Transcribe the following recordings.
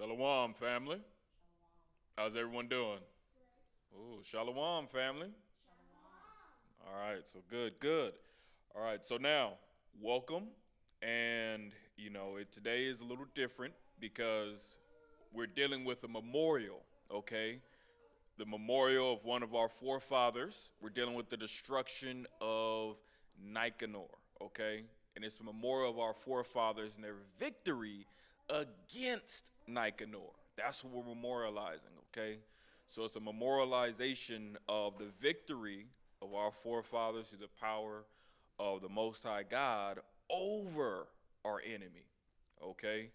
Shalom, family. How's everyone doing? Ooh, shalom, family. All right, so good. All right, so now, welcome. And, today is a little different because we're dealing with a memorial, okay? The memorial of one of our forefathers. We're dealing with the destruction of Nicanor, okay? And it's a memorial of our forefathers and their victory against Nicanor. That's what we're memorializing, okay? So it's a memorialization of the victory of our forefathers through the power of the Most High God over our enemy, okay?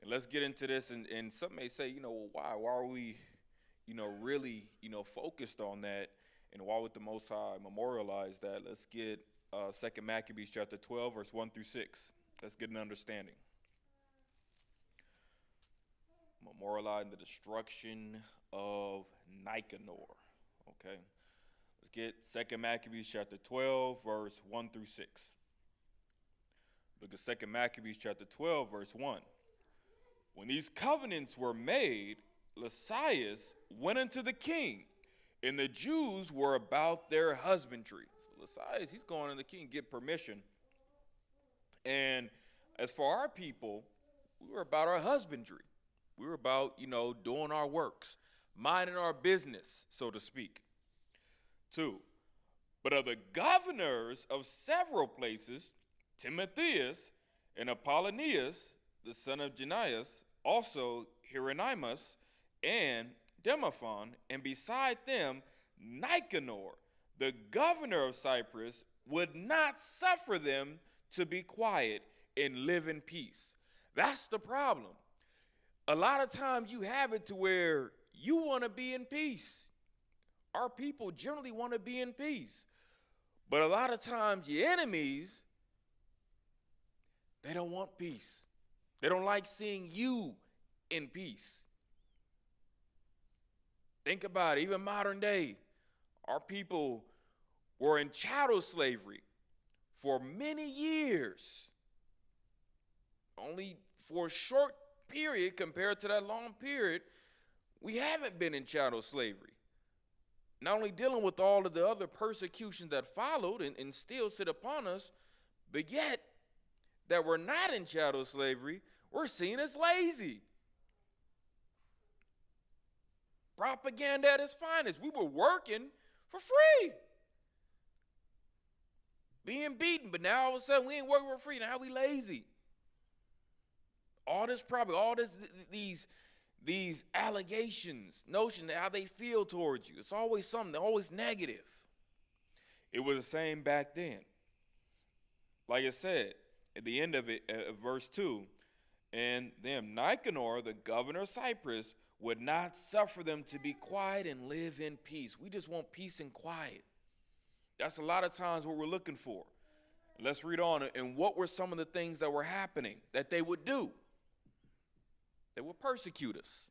And let's get into this. And some may say, well, why? Why are we, really, focused on that? And why would the Most High memorialize that? Let's get 2 Maccabees chapter 12, verse 1 through 6. Let's get an understanding. Memorializing the destruction of Nicanor. Okay. Let's get 2 Maccabees chapter 12, verse 1 through 6. Look at 2 Maccabees chapter 12, verse 1. When these covenants were made, Lysias went unto the king, and the Jews were about their husbandry. So Lysias, he's going to the king, get permission. And as for our people, we were about our husbandry. We were about, doing our works, minding our business, so to speak. 2. But of the governors of several places, Timotheus and Apollonius, the son of Genias, also Hieronymus and Demophon, and beside them Nicanor, the governor of Cyprus, would not suffer them to be quiet and live in peace. That's the problem. A lot of times you have it to where you want to be in peace. Our people generally want to be in peace. But a lot of times your enemies, they don't want peace. They don't like seeing you in peace. Think about it, even modern day, our people were in chattel slavery for many years. Only for a short period compared to that long period, we haven't been in chattel slavery. Not only dealing with all of the other persecutions that followed and still sit upon us, but yet that we're not in chattel slavery, we're seen as lazy. Propaganda at its finest. We were working for free. Being beaten, but now all of a sudden we ain't working for free. Now we lazy. All these allegations, notion how they feel towards you. It's always something, they're always negative. It was the same back then. Like I said, at the end of it, verse 2, and them, Nicanor, the governor of Cyprus, would not suffer them to be quiet and live in peace. We just want peace and quiet. That's a lot of times what we're looking for. Let's read on. And what were some of the things that were happening that they would do? They would persecute us.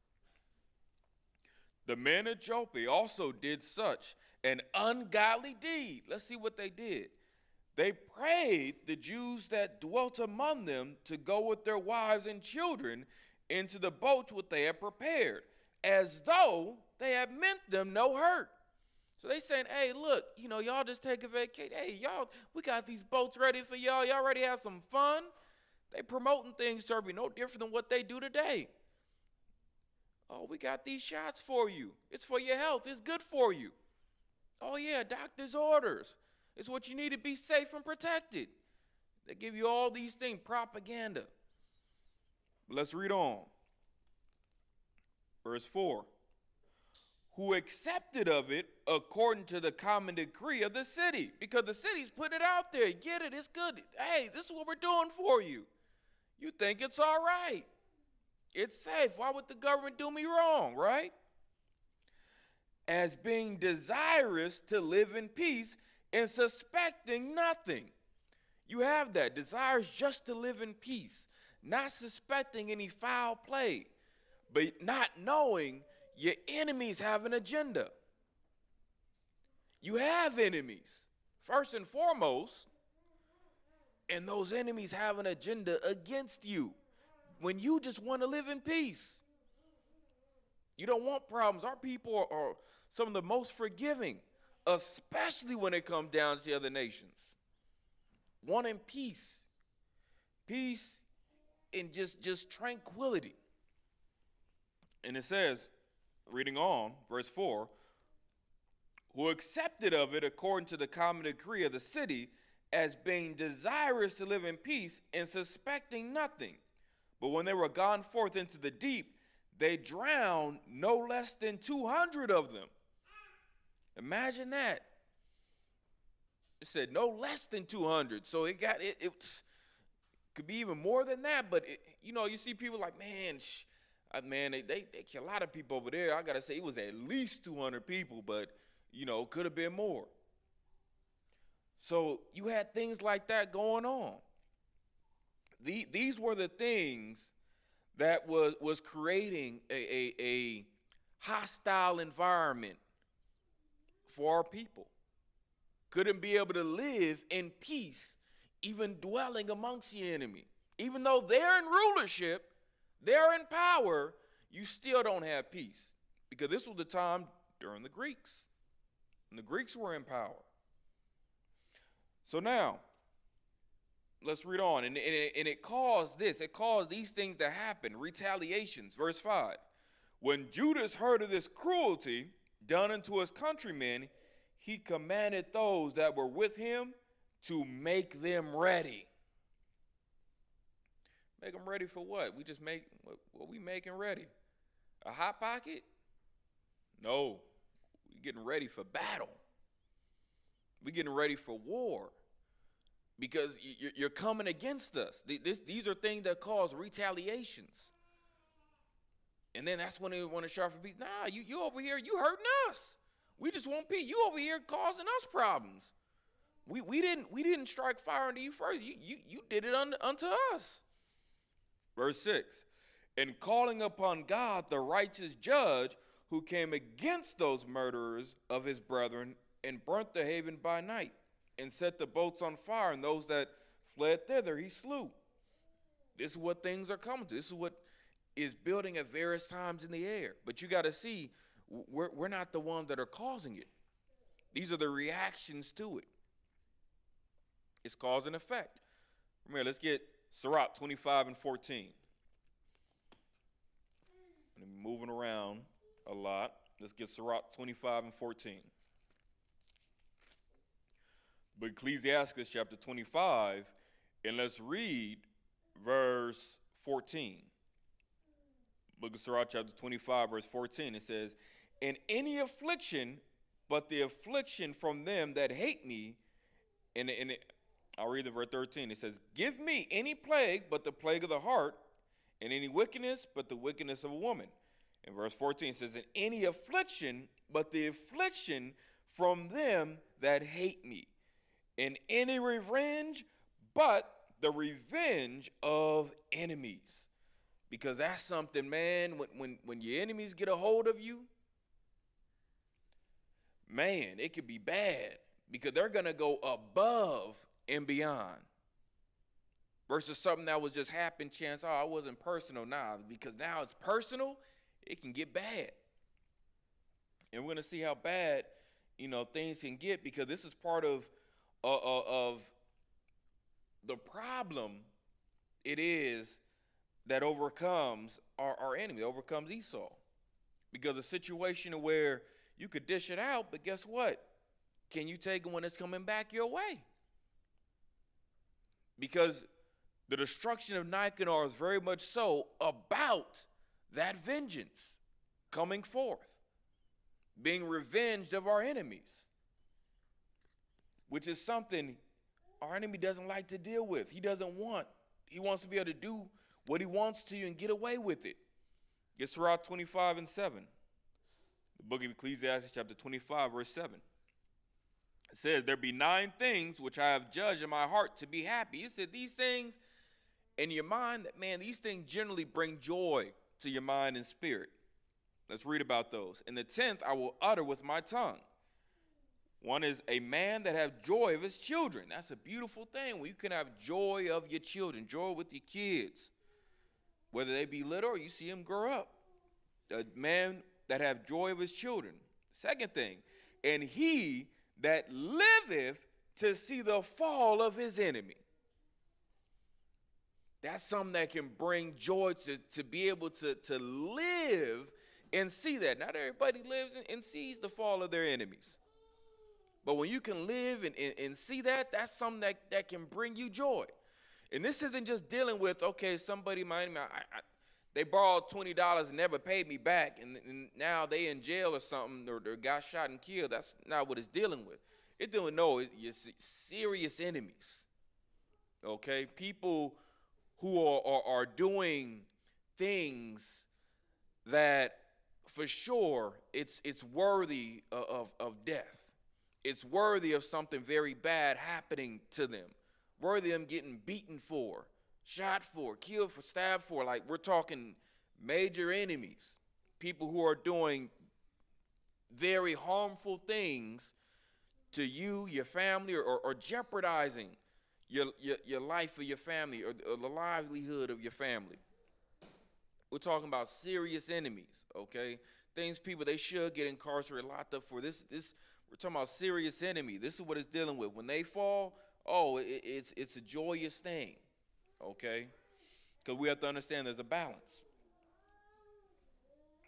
The men of Joppa also did such an ungodly deed. Let's see what they did. They prayed the Jews that dwelt among them to go with their wives and children into the boats which they had prepared, as though they had meant them no hurt. So they saying, hey, look, y'all just take a vacation. Hey, y'all, we got these boats ready for y'all. Y'all ready to have some fun? They promoting things to be no different than what they do today. Oh, we got these shots for you. It's for your health. It's good for you. Oh, yeah, doctor's orders. It's what you need to be safe and protected. They give you all these things, propaganda. But let's read on. Verse 4. Who accepted of it according to the common decree of the city. Because the city's putting it out there. Get it, it's good. Hey, this is what we're doing for you. You think it's all right. It's safe. Why would the government do me wrong, right? As being desirous to live in peace and suspecting nothing. You have that. Desires just to live in peace. Not suspecting any foul play. But not knowing your enemies have an agenda. You have enemies, first and foremost, and those enemies have an agenda against you when you just want to live in peace. You don't want problems. Our people are some of the most forgiving, especially when it comes down to the other nations. Wanting peace. Peace and just tranquility. And it says, reading on, verse 4, who accepted of it according to the common decree of the city, as being desirous to live in peace and suspecting nothing. But when they were gone forth into the deep, they drowned no less than 200 of them. Imagine that. It said no less than 200. So it could be even more than that. But, you see people like, man, they kill a lot of people over there. I got to say, it was at least 200 people, but, could have been more. So you had things like that going on. These were the things that was creating a hostile environment for our people. Couldn't be able to live in peace, even dwelling amongst the enemy. Even though they're in rulership, they're in power, you still don't have peace. Because this was the time during the Greeks. And the Greeks were in power. So now, let's read on. And it caused this. It caused these things to happen. Retaliations. Verse 5. When Judas heard of this cruelty done unto his countrymen, he commanded those that were with him to make them ready. Make them ready for what? We just make, what we making ready? A hot pocket? No. We're getting ready for battle. We're getting ready for war. Because you're coming against us. These are things that cause retaliations. And then that's when they want to sharpen peace. Nah, you over here, you hurting us. We just want peace. You over here causing us problems. We didn't strike fire unto you first. You did it unto us. Verse 6. And calling upon God, the righteous judge, who came against those murderers of his brethren, and burnt the haven by night, and set the boats on fire, and those that fled thither he slew. This is what things are coming to. This is what is building at various times in the air. But you got to see, we're not the ones that are causing it. These are the reactions to it. It's cause and effect. From here, let's get Sirach 25 and 14. I'm moving around a lot. Let's get Sirach 25 and 14. But Ecclesiastes chapter 25, and let's read verse 14. Book of Sirach chapter 25, verse 14. It says, in any affliction, but the affliction from them that hate me, and I'll read the verse 13. It says, give me any plague but the plague of the heart, and any wickedness but the wickedness of a woman. And verse 14 says, in any affliction but the affliction from them that hate me. In any revenge, but the revenge of enemies. Because that's something, man, when your enemies get a hold of you, man, it could be bad. Because they're going to go above and beyond. Versus something that was just happen chance, it wasn't personal. Nah, because now it's personal, it can get bad. And we're going to see how bad, things can get, because this is part of the problem it is that overcomes our enemy, overcomes Esau. Because a situation where you could dish it out, but guess what? Can you take it when it's coming back your way? Because the destruction of Nicanor is very much so about that vengeance coming forth, being revenged of our enemies. Which is something our enemy doesn't like to deal with. He doesn't want. He wants to be able to do what he wants to and get away with it. Get Sirach 25 and 7. The book of Ecclesiastes chapter 25, verse 7. It says, there be 9 things which I have judged in my heart to be happy. It said these things in your mind, that man, these things generally bring joy to your mind and spirit. Let's read about those. In the 10th, I will utter with my tongue. One is a man that have joy of his children. That's a beautiful thing when you can have joy of your children, joy with your kids, whether they be little or you see them grow up. A man that have joy of his children. Second thing, and he that liveth to see the fall of his enemy. That's something that can bring joy to be able to live and see that. Not everybody lives and sees the fall of their enemies. But when you can live and see that, that's something that can bring you joy. And this isn't just dealing with, okay, somebody might, they borrowed $20 and never paid me back, and now they in jail or something, or got shot and killed. That's not what it's dealing with. It's dealing, no, it's serious enemies. Okay? People who are doing things that for sure it's worthy of death. It's worthy of something very bad happening to them. Worthy of them getting beaten for, shot for, killed for, stabbed for. Like, we're talking major enemies. People who are doing very harmful things to you, your family, or jeopardizing your life or your family, or the livelihood of your family. We're talking about serious enemies, okay? Things people they should get incarcerated, locked up for. This we're talking about serious enemy. This is what it's dealing with. When they fall, it's a joyous thing, okay? Because we have to understand there's a balance.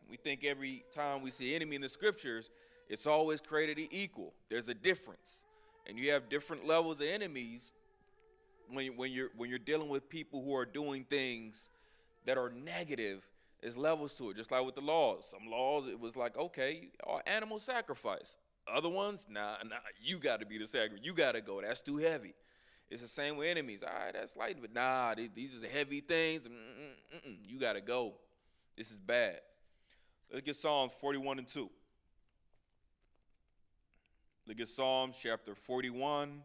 We think every time we see enemy in the scriptures, it's always created equal. There's a difference, and you have different levels of enemies when you're dealing with people who are doing things that are negative. There's levels to it, just like with the laws. Some laws, it was like, okay, animal sacrifice. Other ones, nah, you got to be the sacrifice. You got to go. That's too heavy. It's the same with enemies. All right, that's light, but nah, these are heavy things. You got to go. This is bad. Let's get Psalms 41 and 2. Look at Psalms chapter 41,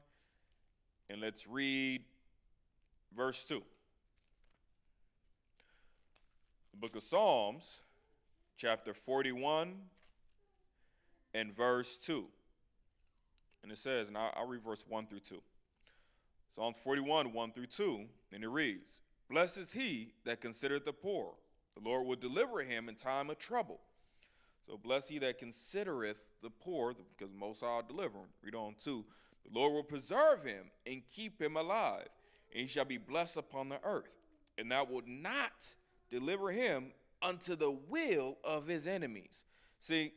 and let's read verse 2. The book of Psalms, chapter 41, and verse 2. And it says, and I'll read verse 1 through 2. Psalms 41, 1 through 2, and it reads, Blessed is he that considereth the poor. The Lord will deliver him in time of trouble. So blessed he that considereth the poor, because Most High will deliver him. Read on 2. The Lord will preserve him and keep him alive, and he shall be blessed upon the earth. And thou wilt not deliver him unto the will of his enemies. See,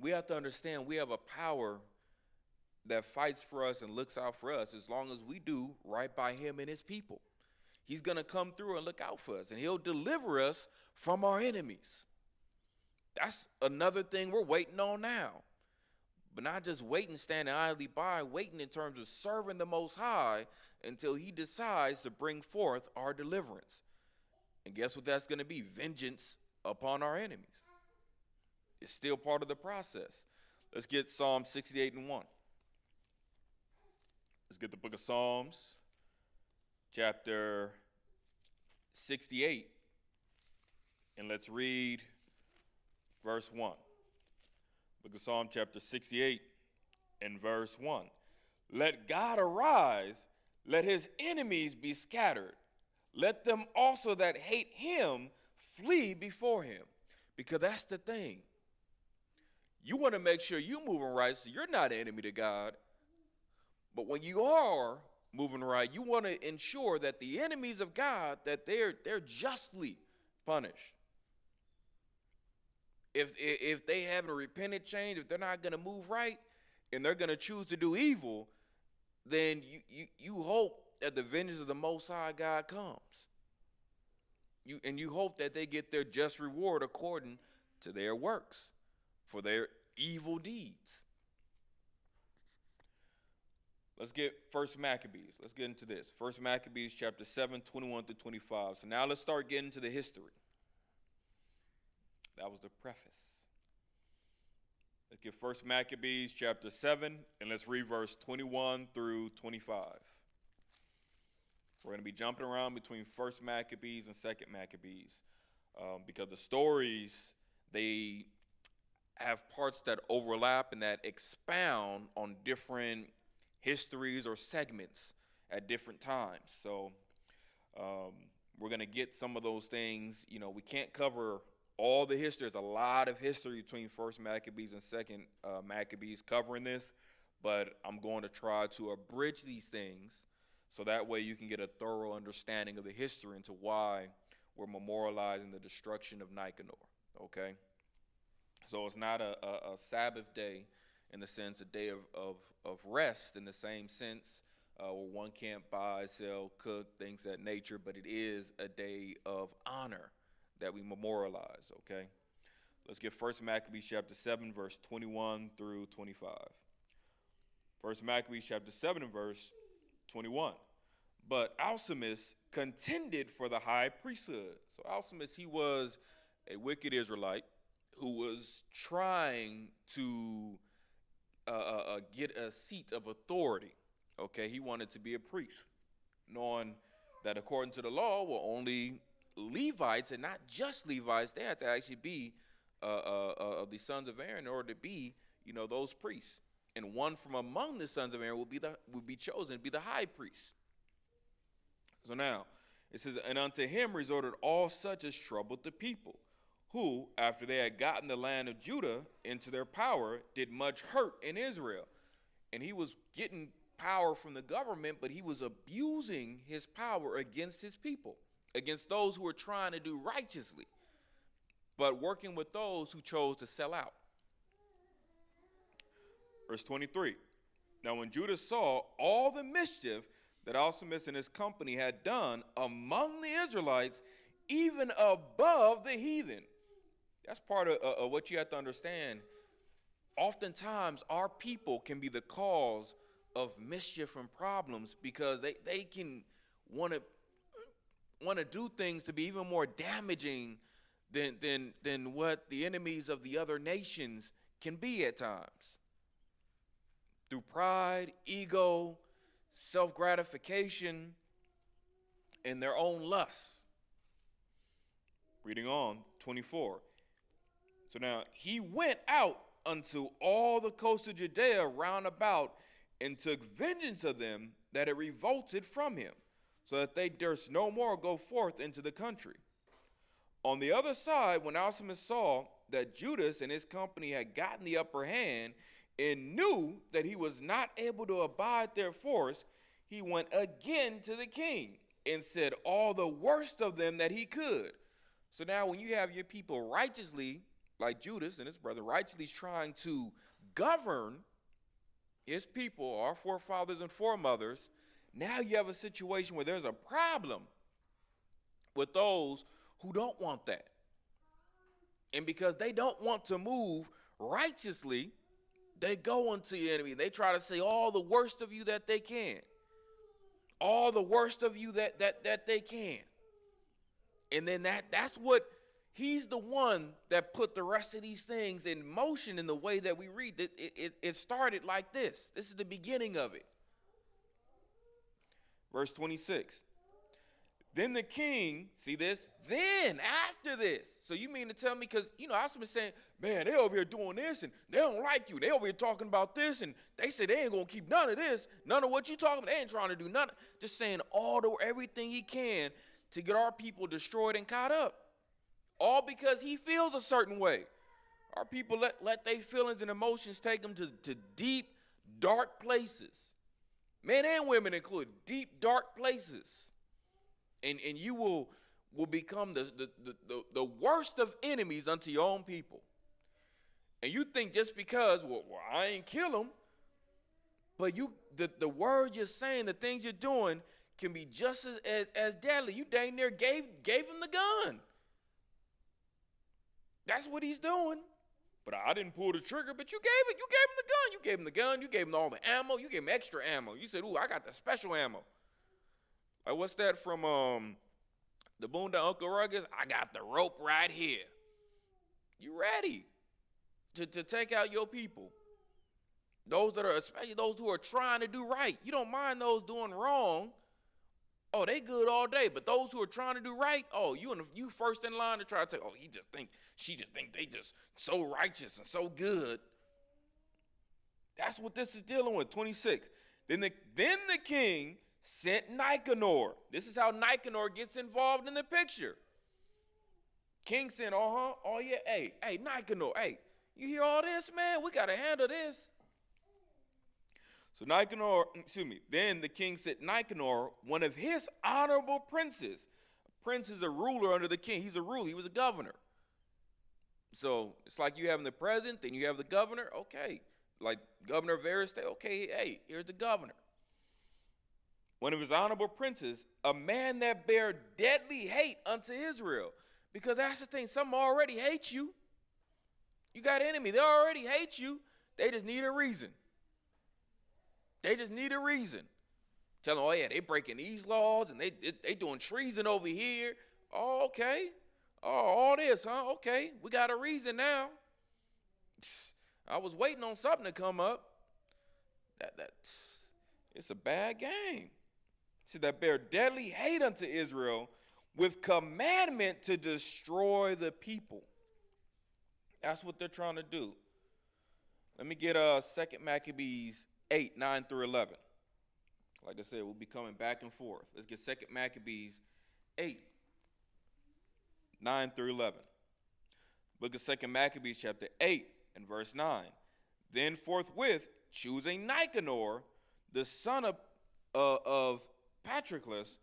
we have to understand we have a power that fights for us and looks out for us as long as we do right by him and his people. He's going to come through and look out for us, and he'll deliver us from our enemies. That's another thing we're waiting on now. But not just waiting, standing idly by, waiting in terms of serving the Most High until he decides to bring forth our deliverance. And guess what that's going to be? Vengeance upon our enemies. It's still part of the process. Let's get Psalm 68 and 1. Let's get the book of Psalms, chapter 68, and let's read verse 1. Book of Psalm, chapter 68, and verse 1. Let God arise, let his enemies be scattered. Let them also that hate him flee before him. Because that's the thing. You want to make sure you're moving right so you're not an enemy to God. But when you are moving right, you want to ensure that the enemies of God, that they're justly punished. If they haven't repented, changed, if they're not going to move right, and they're going to choose to do evil, then you hope that the vengeance of the Most High God comes. You hope that they get their just reward according to their works for their evil deeds. Let's get 1 Maccabees. Let's get into this. 1 Maccabees chapter 7, 21 through 25. So now let's start getting to the history. That was the preface. Let's get 1 Maccabees chapter 7, and let's read verse 21 through 25. We're going to be jumping around between 1 Maccabees and 2 Maccabees because the stories, they have parts that overlap and that expound on different histories or segments at different times. So we're going to get some of those things. You know, we can't cover all the history. There's a lot of history between First Maccabees and Second Maccabees covering this, but I'm going to try to abridge these things so that way you can get a thorough understanding of the history into why we're memorializing the destruction of Nicanor. Okay, so it's not a Sabbath day in the sense, a day of rest in the same sense, where one can't buy, sell, cook, things of that nature, but it is a day of honor that we memorialize, okay? Let's get 1 Maccabees chapter 7, verse 21 through 25. 1 Maccabees chapter 7 and verse 21. But Alcimus contended for the high priesthood. So Alcimus, he was a wicked Israelite who was trying to get a seat of authority. Okay, he wanted to be a priest, knowing that according to the law, well, only Levites, and not just Levites, they had to actually be the sons of Aaron in order to be, those priests. And one from among the sons of Aaron would be chosen to be the high priest. So now it says, and unto him resorted all such as troubled the people, who, after they had gotten the land of Judah into their power, did much hurt in Israel. And he was getting power from the government, but he was abusing his power against his people, against those who were trying to do righteously, but working with those who chose to sell out. Verse 23. Now when Judah saw all the mischief that Alcimus and his company had done among the Israelites, even above the heathen. That's part of what you have to understand. Oftentimes, our people can be the cause of mischief and problems because they can want to do things to be even more damaging than what the enemies of the other nations can be at times. Through pride, ego, self-gratification, and their own lusts. Reading on, 24. So now he went out unto all the coast of Judea round about, and took vengeance of them that had revolted from him, so that they durst no more go forth into the country. On the other side, when Alcimus saw that Judas and his company had gotten the upper hand, and knew that he was not able to abide their force, he went again to the king, and said all the worst of them that he could. So now when you have your people righteously, like Judas and his brother, righteously trying to govern his people, our forefathers and foremothers, now you have a situation where there's a problem with those who don't want that. And because they don't want to move righteously, they go unto the enemy. They try to say all the worst of you that they can. All the worst of you that they can. And then that's what, he's the one that put the rest of these things in motion in the way that we read. It started like this. This is the beginning of it. Verse 26. Then the king, see this? Then, after this. So you mean to tell me, because, I was saying, man, they over here doing this, and they don't like you. They over here talking about this, and they say they ain't going to keep none of this. None of what you talking about. They ain't trying to do none. Just saying everything he can to get our people destroyed and caught up. All because he feels a certain way. Our people let their feelings and emotions take them to deep, dark places. Men and women included, deep, dark places. And you will become the worst of enemies unto your own people. And you think just because, well I ain't kill them, but the words you're saying, the things you're doing can be just as deadly. You dang near gave him the gun. That's what he's doing. But I didn't pull the trigger, but you gave him the gun. You gave him the gun, you gave him all the ammo, you gave him extra ammo. You said, ooh, I got the special ammo. Like, what's that from the Boondock Uncle Ruggers? I got the rope right here. You ready to take out your people. Those that are, especially those who are trying to do right. You don't mind those doing wrong. Oh, they good all day. But those who are trying to do right, oh, you first in line to try to take, oh, she just think they just so righteous and so good. That's what this is dealing with. 26. Then the king sent Nicanor. This is how Nicanor gets involved in the picture. King said, oh yeah, hey, Nicanor, hey, you hear all this, man? We got to handle this. So then the king said, Nicanor, one of his honorable princes. A prince is a ruler under the king. He's a ruler. He was a governor. So it's like you having the president, then you have the governor. Okay, like governor of various state. Okay, hey, here's the governor. One of his honorable princes, a man that bare deadly hate unto Israel. Because that's the thing, some already hate you. You got enemy, they already hate you. They just need a reason. They just need a reason. Tell them, oh yeah, they breaking these laws and they doing treason over here. Oh, okay. Oh, all this, huh? Okay, we got a reason now. I was waiting on something to come up. It's a bad game. See, that bear deadly hate unto Israel with commandment to destroy the people. That's what they're trying to do. Let me get 2 Maccabees 8, 9 through 11. Like I said, we'll be coming back and forth. Let's get 2 Maccabees 8, 9 through 11. Book of 2 Maccabees chapter 8 and verse 9. Then forthwith, choosing Nicanor, the son of Patroclus,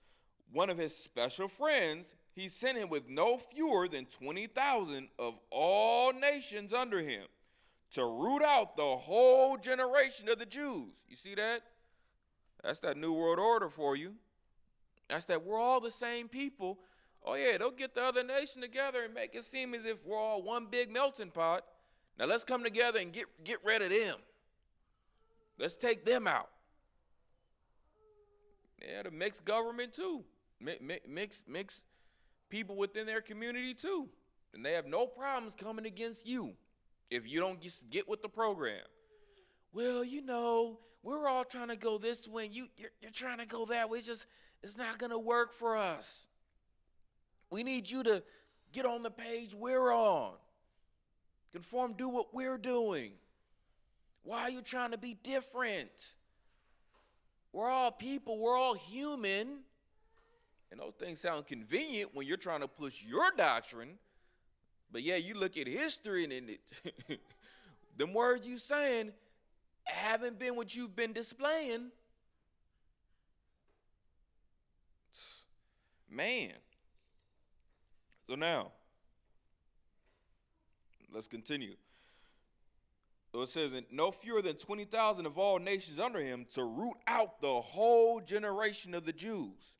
one of his special friends, he sent him with no fewer than 20,000 of all nations under him to root out the whole generation of the Jews. You see that? That's that New World Order for you. That's that we're all the same people. Oh yeah, they'll get the other nation together and make it seem as if we're all one big melting pot. Now let's come together and get rid of them. Let's take them out. Yeah, the mixed government too. Mix people within their community too. And they have no problems coming against you if you don't just get with the program. Well, you know, we're all trying to go this way. You're trying to go that way. It's not going to work for us. We need you to get on the page we're on. Conform, do what we're doing. Why are you trying to be different? We're all people. We're all human. And those things sound convenient when you're trying to push your doctrine. But yeah, you look at history and them words you saying haven't been what you've been displaying. Man. So now, let's continue. So it says, no fewer than 20,000 of all nations under him to root out the whole generation of the Jews.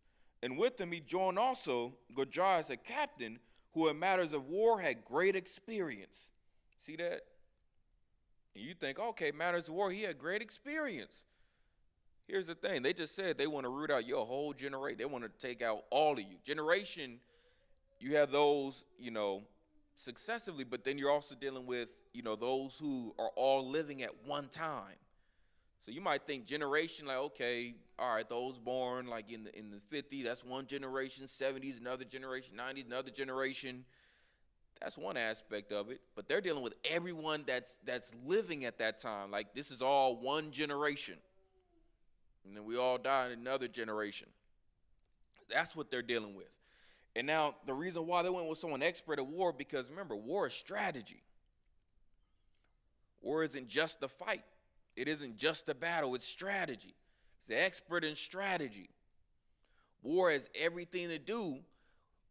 And with him he joined also Gojaz, a captain, who in matters of war had great experience. See that? And you think, okay, matters of war, he had great experience. Here's the thing. They just said they want to root out your whole generation. They want to take out all of you. Generation, you have those, successively, but then you're also dealing with, those who are all living at one time. So you might think generation, like, okay, all right, those born like in the 50s, that's one generation, 70s, another generation, 90s, another generation. That's one aspect of it. But they're dealing with everyone that's living at that time. Like, this is all one generation. And then we all die in another generation. That's what they're dealing with. And now the reason why they went with someone expert at war, because remember, war is strategy. War isn't just the fight. It isn't just a battle, it's strategy. He's an expert in strategy. War has everything to do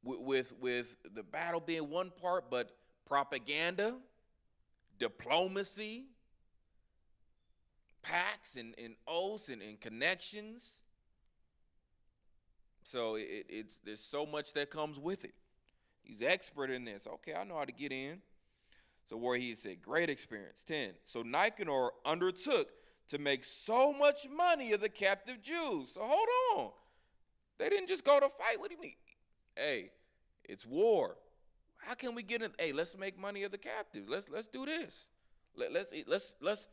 with the battle being one part, but propaganda, diplomacy, pacts and oaths and connections. So there's so much that comes with it. He's an expert in this. Okay, I know how to get in. So where he said, great experience. 10. So Nicanor undertook to make so much money of the captive Jews. So hold on. They didn't just go to fight. What do you mean? Hey, it's war. How can we get in? Hey, let's make money of the captives. Let's do this. Let's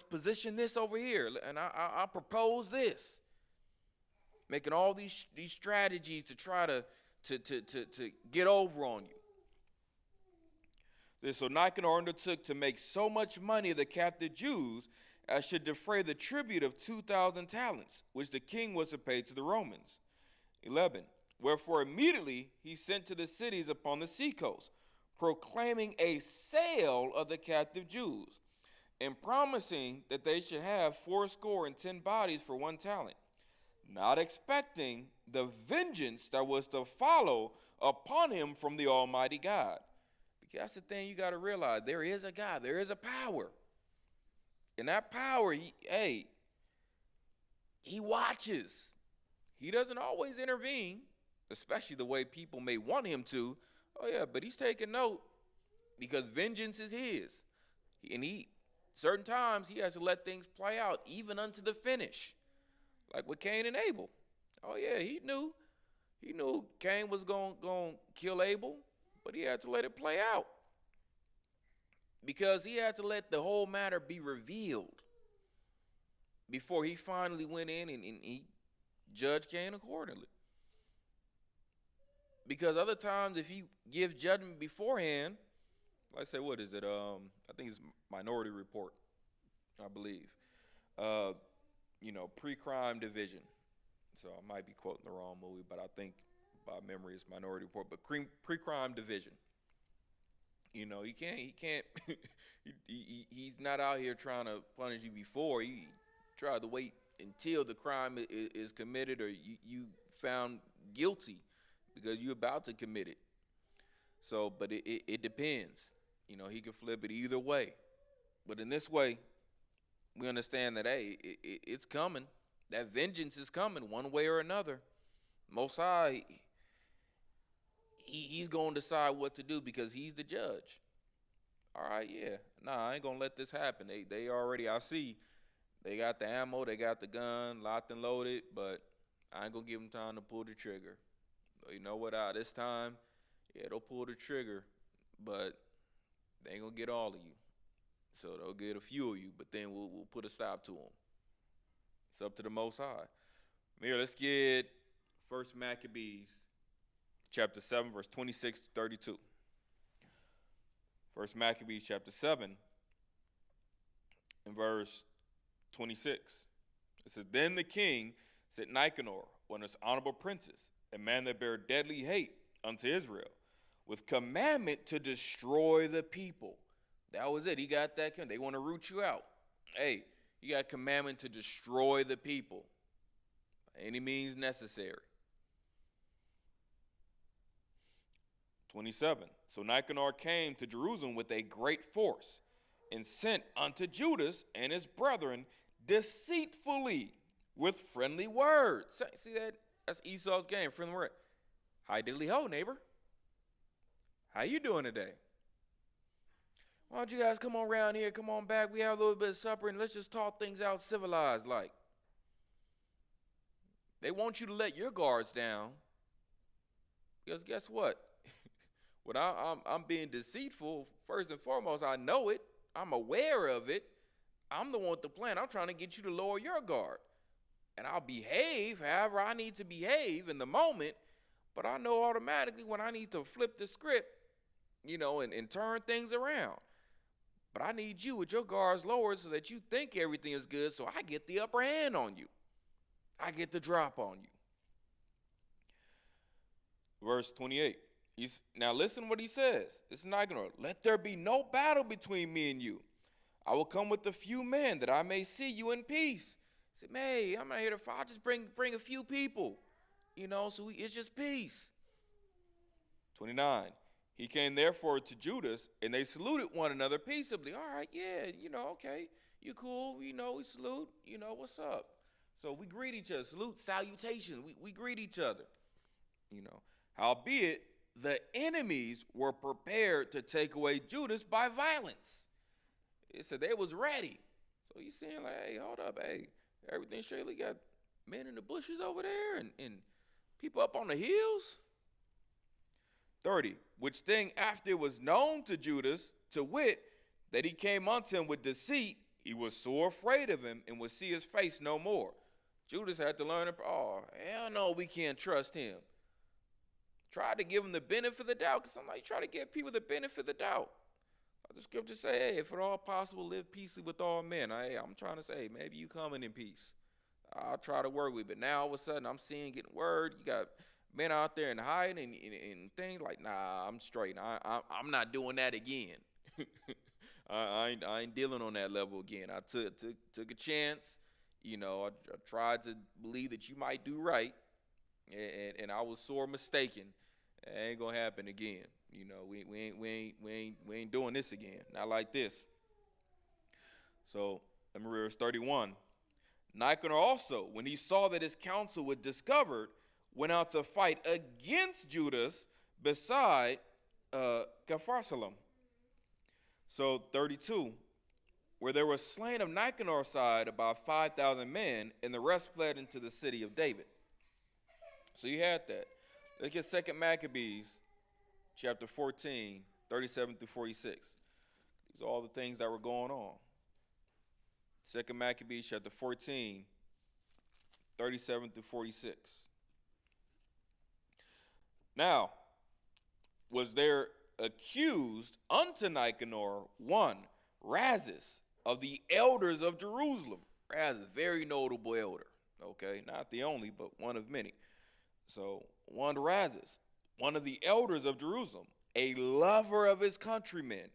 position this over here. And I propose this. Making all these strategies to try to get over on you. So Nicanor undertook to make so much money of the captive Jews as should defray the tribute of 2,000 talents, which the king was to pay to the Romans. 11. Wherefore immediately he sent to the cities upon the seacoast, proclaiming a sale of the captive Jews, and promising that they should have 80 bodies for 1 talent, not expecting the vengeance that was to follow upon him from the Almighty God. Because that's the thing you got to realize. There is a God. There is a power. And that power, he watches. He doesn't always intervene, especially the way people may want him to. Oh, yeah, but he's taking note because vengeance is his. And certain times he has to let things play out, even unto the finish. Like with Cain and Abel. Oh, yeah, he knew. He knew Cain was going to kill Abel, but he had to let it play out. Because he had to let the whole matter be revealed before he finally went in and he judged Cain accordingly. Because other times, if you give judgment beforehand, like I say, what is it? I think it's Minority Report, I believe. Pre-crime division. So I might be quoting the wrong movie, but I think by memory it's Minority Report. But pre-crime division. He can't. He's not out here trying to punish you before. He tried to wait until the crime is committed or you found guilty because you're about to commit it. So, but it depends. He can flip it either way. But in this way, we understand that, hey, it's coming. That vengeance is coming one way or another. Most High, he's going to decide what to do because he's the judge. All right, yeah. Nah, I ain't going to let this happen. They already, I see, they got the ammo, they got the gun, locked and loaded, but I ain't going to give them time to pull the trigger. You know what, this time, yeah, they'll pull the trigger, but they ain't going to get all of you. So they'll get a few of you, but then we'll put a stop to them. It's up to the Most High. Here, let's get 1 Maccabees, chapter 7, verse 26 to 32. 1 Maccabees, chapter 7, and verse 26. It says, Then the king sent Nicanor, one of his honorable princes, a man that bare deadly hate unto Israel, with commandment to destroy the people. That was it. He got that. They want to root you out. Hey, he got commandment to destroy the people by any means necessary. 27. So Nicanor came to Jerusalem with a great force and sent unto Judas and his brethren deceitfully with friendly words. See that? That's Esau's game, friendly word. Hi diddly ho, neighbor. How you doing today? Why don't you guys come on around here, come on back, we have a little bit of supper, and let's just talk things out civilized like. They want you to let your guards down. Because guess what? When I'm being deceitful, first and foremost, I know it. I'm aware of it. I'm the one with the plan. I'm trying to get you to lower your guard. And I'll behave however I need to behave in the moment, but I know automatically when I need to flip the script, and turn things around. But I need you with your guards lowered so that you think everything is good, so I get the upper hand on you. I get the drop on you. Verse 28. Now listen to what he says. This is Nicanor. Let there be no battle between me and you. I will come with a few men that I may see you in peace. He said, hey, I'm not here to fight. I'll just bring a few people. So it's just peace. 29. He came therefore to Judas, and they saluted one another peaceably. All right, yeah, okay. You cool, we salute, what's up? So we greet each other, salute, salutation. We greet each other, Howbeit, the enemies were prepared to take away Judas by violence. It said they was ready. So he's saying like, hey, hold up, hey, everything straight. We got men in the bushes over there and people up on the hills. 30, which thing after it was known to Judas, to wit, that he came unto him with deceit, he was sore afraid of him and would see his face no more. Judas had to learn, hell no, we can't trust him. Tried to give him the benefit of the doubt, because somebody try to give people the benefit of the doubt. The scriptures say, hey, if at all possible, live peacefully with all men. I'm trying to say, hey, maybe you coming in peace. I'll try to work with it. But now all of a sudden I'm seeing, getting word, you got been out there and hiding and things like, nah, I'm straight. I'm not doing that again. I ain't dealing on that level again. I took a chance. I tried to believe that you might do right, and I was sore mistaken. It ain't gonna happen again. We ain't doing this again. Not like this. So let me read verse 31. Nicanor also, when he saw that his counsel was discovered, went out to fight against Judas beside Capharsalam. So 32, where there was slain of Nicanor's side about 5,000 men, and the rest fled into the city of David. So you had that. Look at 2 Maccabees, chapter 14, 37 through 46. These are all the things that were going on. 2 Maccabees, chapter 14, 37 through 46. Now, was there accused unto Nicanor one, Razis, of the elders of Jerusalem. Razis, very notable elder. Okay, not the only, but one of many. So, one Razis, one of the elders of Jerusalem, a lover of his countrymen,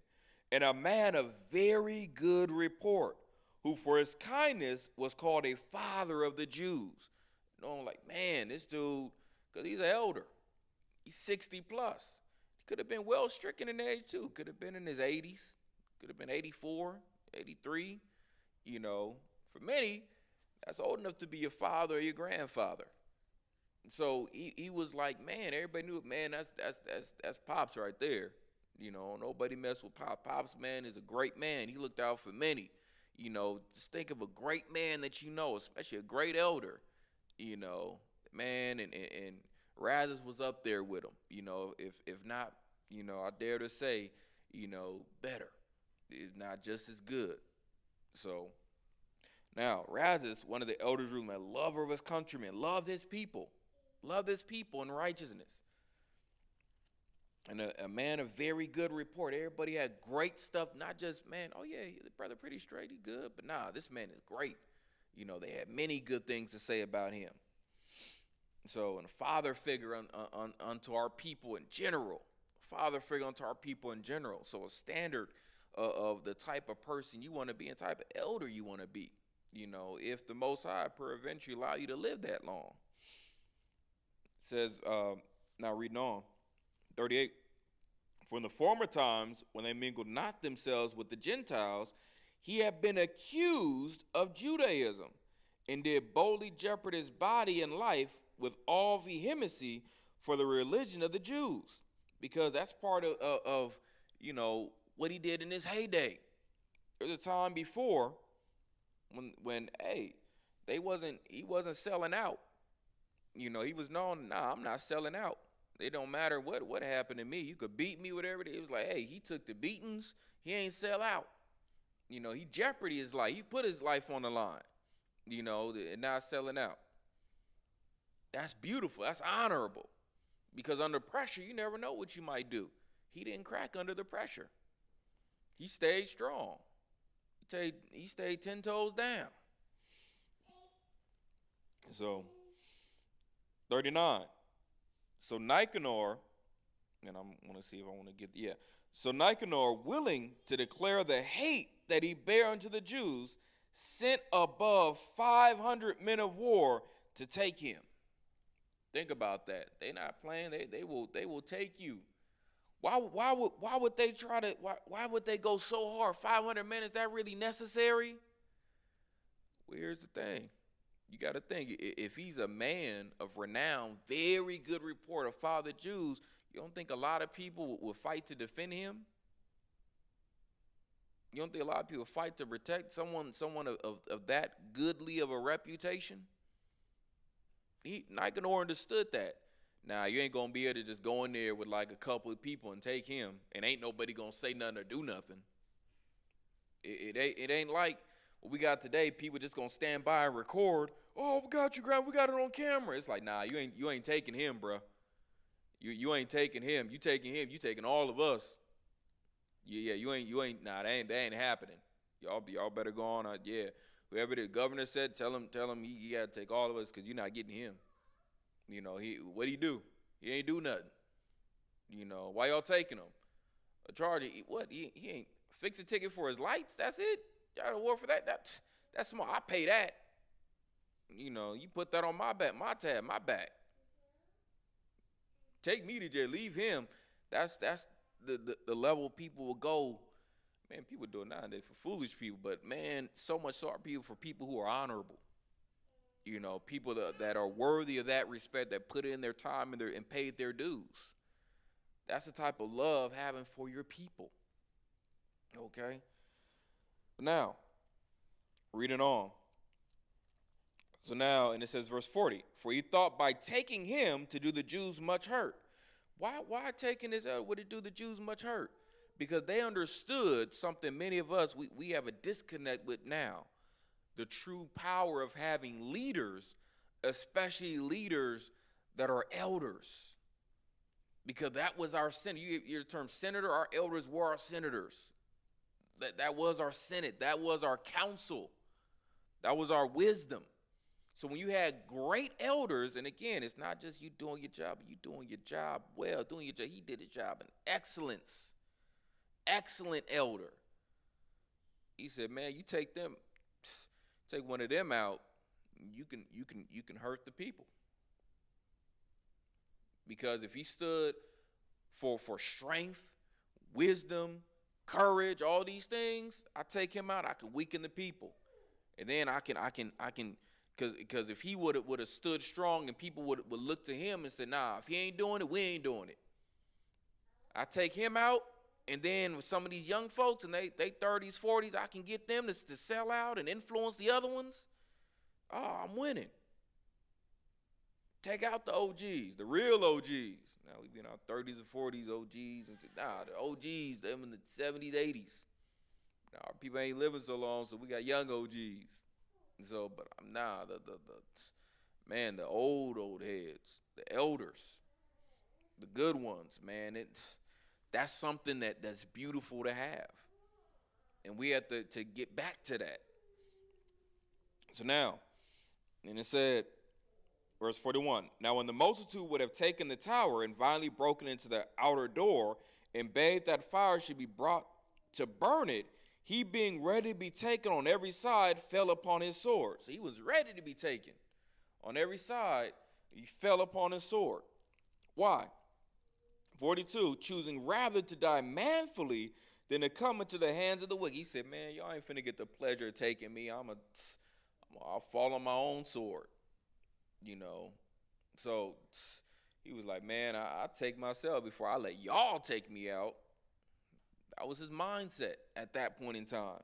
and a man of very good report, who for his kindness was called a father of the Jews. I'm like, man, this dude, because he's an elder. He's 60 plus. He could have been well stricken in age too. Could have been in his 80s. Could have been 84, 83. For many, that's old enough to be your father or your grandfather. So he was like, man, everybody knew it. Man, that's Pops right there. Nobody messed with Pops. Pops, man, is a great man. He looked out for many. Just think of a great man that especially a great elder. Man, and Razis was up there with him. If not, I dare to say, better. It's not just as good. So now Razis, one of the elders of Jerusalem, a lover of his countrymen, loved his people in righteousness. And a man of very good report. Everybody had great stuff, not just, man, oh yeah, the brother pretty straight, he good. But nah, this man is great. They had many good things to say about him. So, and a father figure unto our people in general. Father figure unto our people in general. So a standard of the type of person you want to be and type of elder you want to be. If the Most High peradventure allow you to live that long. It says, now reading on, 38. For in the former times, when they mingled not themselves with the Gentiles, he had been accused of Judaism, and did boldly jeopardize his body and life with all vehemency for the religion of the Jews, because that's part of what he did in his heyday. There was a time before when he wasn't selling out. He was known, nah, I'm not selling out. It don't matter what happened to me. You could beat me, whatever it is. It was like, hey, he took the beatings. He ain't sell out. He jeopardized his life. He put his life on the line, and not selling out. That's beautiful. That's honorable. Because under pressure, you never know what you might do. He didn't crack under the pressure. He stayed strong. He stayed 10 toes down. So, 39. So Nicanor, and I'm going to see if I want to get, So Nicanor, willing to declare the hate that he bare unto the Jews, sent above 500 men of war to take him. Think about that. They're not playing. They will take you. Why would they try to? Why would they go so hard? 500 men, is that really necessary? Well, here's the thing. You got to think, if he's a man of renown, very good report of father Jews, you don't think a lot of people will fight to defend him? You don't think a lot of people fight to protect someone of that goodly of a reputation? Nicanor understood that. Now, you ain't going to be able to just go in there with like a couple of people and take him, and ain't nobody going to say nothing or do nothing. It ain't like what we got today. People just going to stand by and record. Oh, we got you, Grant. We got it on camera. It's like, nah, you ain't taking him, bro. You ain't taking him. You taking him. You taking all of us. Yeah, you ain't. Nah, that ain't happening. Y'all better go on. Whoever the governor said, tell him he got to take all of us, because you're not getting him. What'd he do? He ain't do nothing. Why y'all taking him? A charge? What? He ain't fix a ticket for his lights. That's it. Y'all award for that. That's small. I pay that. You put that on my back, my tab, my back. Take me to jail. Leave him. That's the level people will go. Man, people do it nowadays for foolish people, but man, so much so are people for people who are honorable. People that are worthy of that respect, that put in their time and paid their dues. That's the type of love having for your people. Okay? Now, reading on. So now, and it says verse 40, for he thought by taking him to do the Jews much hurt. Why taking this out would it do the Jews much hurt? Because they understood something many of us, we have a disconnect with now. The true power of having leaders, especially leaders that are elders. Because that was our Senate. Your term senator, our elders were our senators. That was our Senate. That was our council. That was our wisdom. So when you had great elders, and again, it's not just you doing your job, you doing your job well, doing your job. He did his job in excellence. Excellent elder. He said, man, you take one of them out, you can hurt the people. Because if he stood for strength, wisdom, courage, all these things, I take him out, I can weaken the people. And then I can because if he would have stood strong and people would look to him and say, nah, if he ain't doing it, we ain't doing it. I take him out, and then with some of these young folks and they 30s, 40s, I can get them to sell out and influence the other ones. Oh, I'm winning. Take out the OGs, the real OGs. Now we've been in our 30s and 40s OGs and say, nah, the OGs, them in the 70s, 80s. Now our people ain't living so long, so we got young OGs. And so, but nah, the old heads, the elders, the good ones, man, that's something that's beautiful to have. And we have to get back to that. So now, and it said, verse 41, now when the multitude would have taken the tower and violently broken into the outer door and bade that fire should be brought to burn it, he being ready to be taken on every side fell upon his sword. So he was ready to be taken. On every side, he fell upon his sword. Why? 42, choosing rather to die manfully than to come into the hands of the wicked. He said, man, y'all ain't finna get the pleasure of taking me. I'll fall on my own sword. So he was like, man, I'll take myself before I let y'all take me out. That was his mindset at that point in time.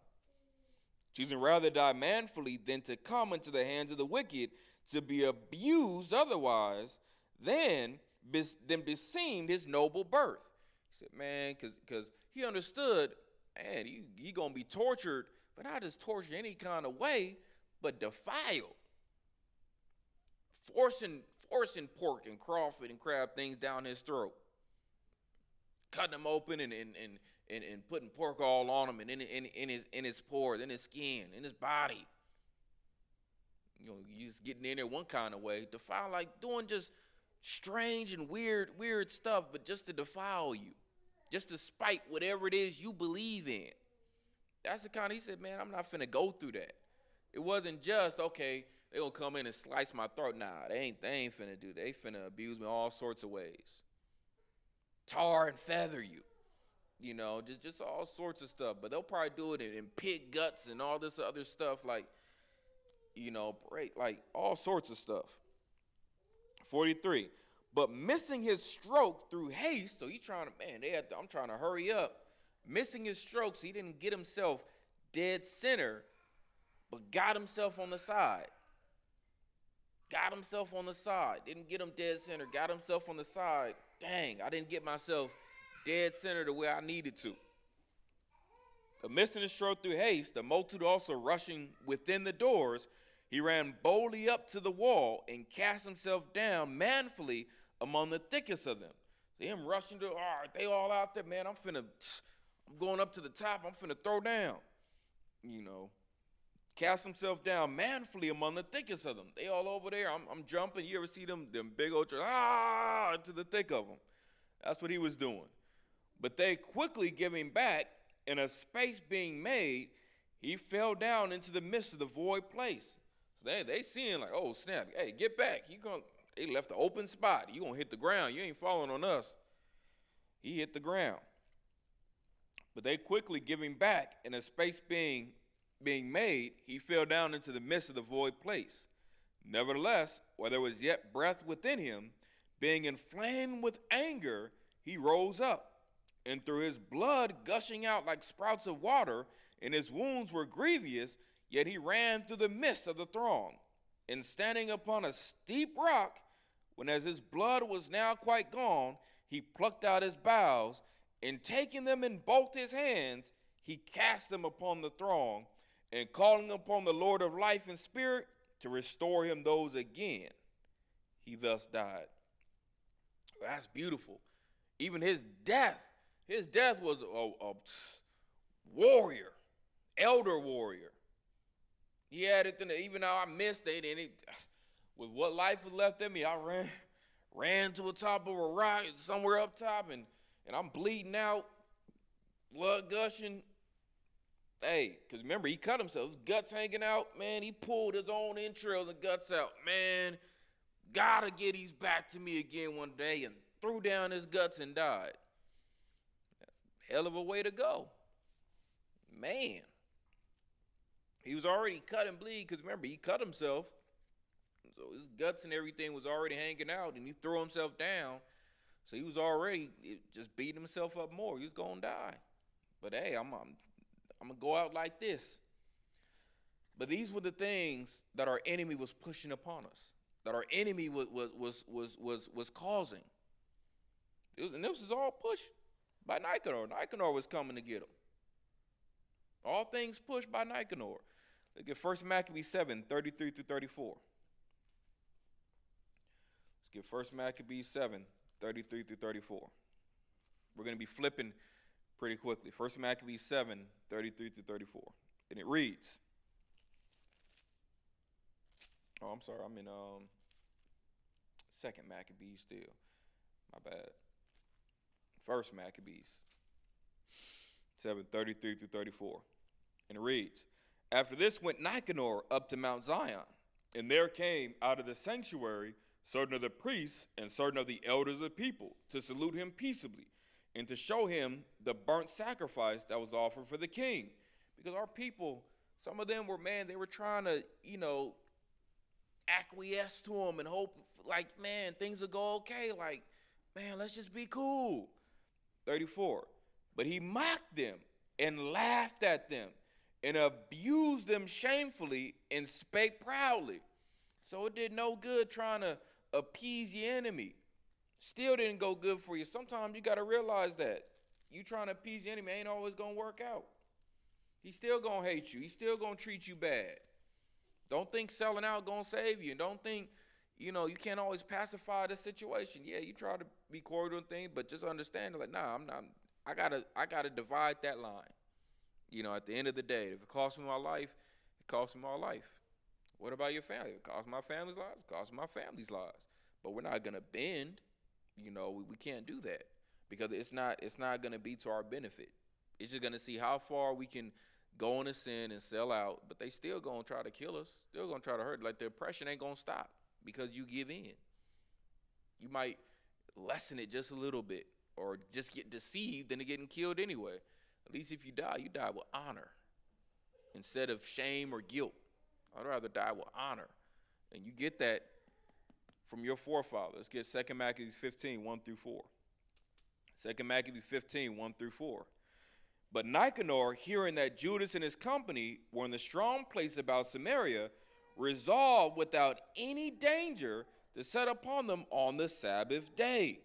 Choosing rather die manfully than to come into the hands of the wicked, to be abused otherwise, than beseemed his noble birth. He said, man, because he understood, man, he going to be tortured, but not just tortured any kind of way, but defiled. Forcing pork and crawfish and crab things down his throat. Cutting him open and putting pork all on him and in his pores, in his skin, in his body. You just getting in there one kind of way. Defile, like doing just strange and weird stuff, but just to defile you. Just to spite whatever it is you believe in. That's the kind he said, man, I'm not finna go through that. It wasn't just, okay, they gonna come in and slice my throat. Nah, they ain't finna do that. They finna abuse me all sorts of ways. Tar and feather you. Just all sorts of stuff. But they'll probably do it in pig guts and all this other stuff, like all sorts of stuff. 43. But missing his stroke through haste, so he's trying to, I'm trying to hurry up. Missing his strokes, he didn't get himself dead center, but got himself on the side. Didn't get him dead center. Got himself on the side. Dang, I didn't get myself dead center the way I needed to. But missing his stroke through haste, the multitude also rushing within the doors, he ran boldly up to the wall and cast himself down manfully among the thickest of them. So him rushing to, all right, they all out there, man, I'm going up to the top, I'm finna throw down. cast himself down manfully among the thickest of them. They all over there. I'm jumping. You ever see them big old into the thick of them? That's what he was doing. But they quickly giving back, and a space being made, he fell down into the midst of the void place. So they seeing like, oh snap, hey, get back. They left the open spot. You gonna hit the ground. You ain't falling on us. He hit the ground. But they quickly giving back, and a space being made, he fell down into the midst of the void place. Nevertheless, while there was yet breath within him, being inflamed with anger, he rose up, and through his blood gushing out like sprouts of water, and his wounds were grievous, yet he ran through the midst of the throng, and standing upon a steep rock, when as his blood was now quite gone, he plucked out his bowels, and taking them in both his hands, he cast them upon the throng, and calling upon the Lord of life and spirit to restore him those again, he thus died. That's beautiful. Even his death was a warrior, elder warrior. He had it, even though I missed it, and with what life was left in me, I ran to the top of a rock, somewhere up top, and I'm bleeding out, blood gushing. Hey, because remember, he cut himself, his guts hanging out. Man, he pulled his own entrails and guts out. Man, gotta get these back to me again one day, and threw down his guts and died. That's a hell of a way to go. Man. He was already cut and bleed, because remember, he cut himself. So his guts and everything was already hanging out, and he threw himself down. So he was already just beating himself up more. He was going to die. But hey, I'm going to go out like this. But these were the things that our enemy was pushing upon us, that our enemy was causing. And this was all pushed by Nicanor. Nicanor was coming to get him. All things pushed by Nicanor. Look at 1 Maccabees 7, 33 through 34. Let's get 1 Maccabees 7, 33 through 34. We're going to be flipping pretty quickly. 1 Maccabees 7, 33 through 34. And it reads. Oh, I'm sorry. I'm in 2 Maccabees still. My bad. 1 Maccabees 7, 33 through 34. And it reads, after this went Nicanor up to Mount Zion, and there came out of the sanctuary certain of the priests and certain of the elders of the people to salute him peaceably and to show him the burnt sacrifice that was offered for the king. Because our people, some of them were, man, they were trying to, acquiesce to him and hope, like, man, things will go okay. Like, man, let's just be cool. 34. But he mocked them and laughed at them and abused them shamefully and spake proudly. So it did no good trying to appease your enemy. Still didn't go good for you. Sometimes you got to realize that. You trying to appease your enemy ain't always going to work out. He's still going to hate you. He's still going to treat you bad. Don't think selling out going to save you. And don't think, you can't always pacify the situation. Yeah, you try to be cordial and things, but just understand it like, nah, I'm not. I gotta divide that line. At the end of the day, if it costs me my life, it costs me my life. What about your family? It costs my family's lives. It costs my family's lives. But we're not gonna bend. We can't do that because it's not gonna be to our benefit. It's just gonna see how far we can go into sin and sell out. But they still gonna try to kill us. Still gonna try to hurt. Like the oppression ain't gonna stop because you give in. You might lessen it just a little bit, or just get deceived into getting killed anyway. At least if you die with honor instead of shame or guilt. I'd rather die with honor. And you get that from your forefathers. Get 2 Maccabees 15, 1 through 4. 2 Maccabees 15, 1 through 4. But Nicanor, hearing that Judas and his company were in the strong place about Samaria, resolved without any danger to set upon them on the Sabbath day.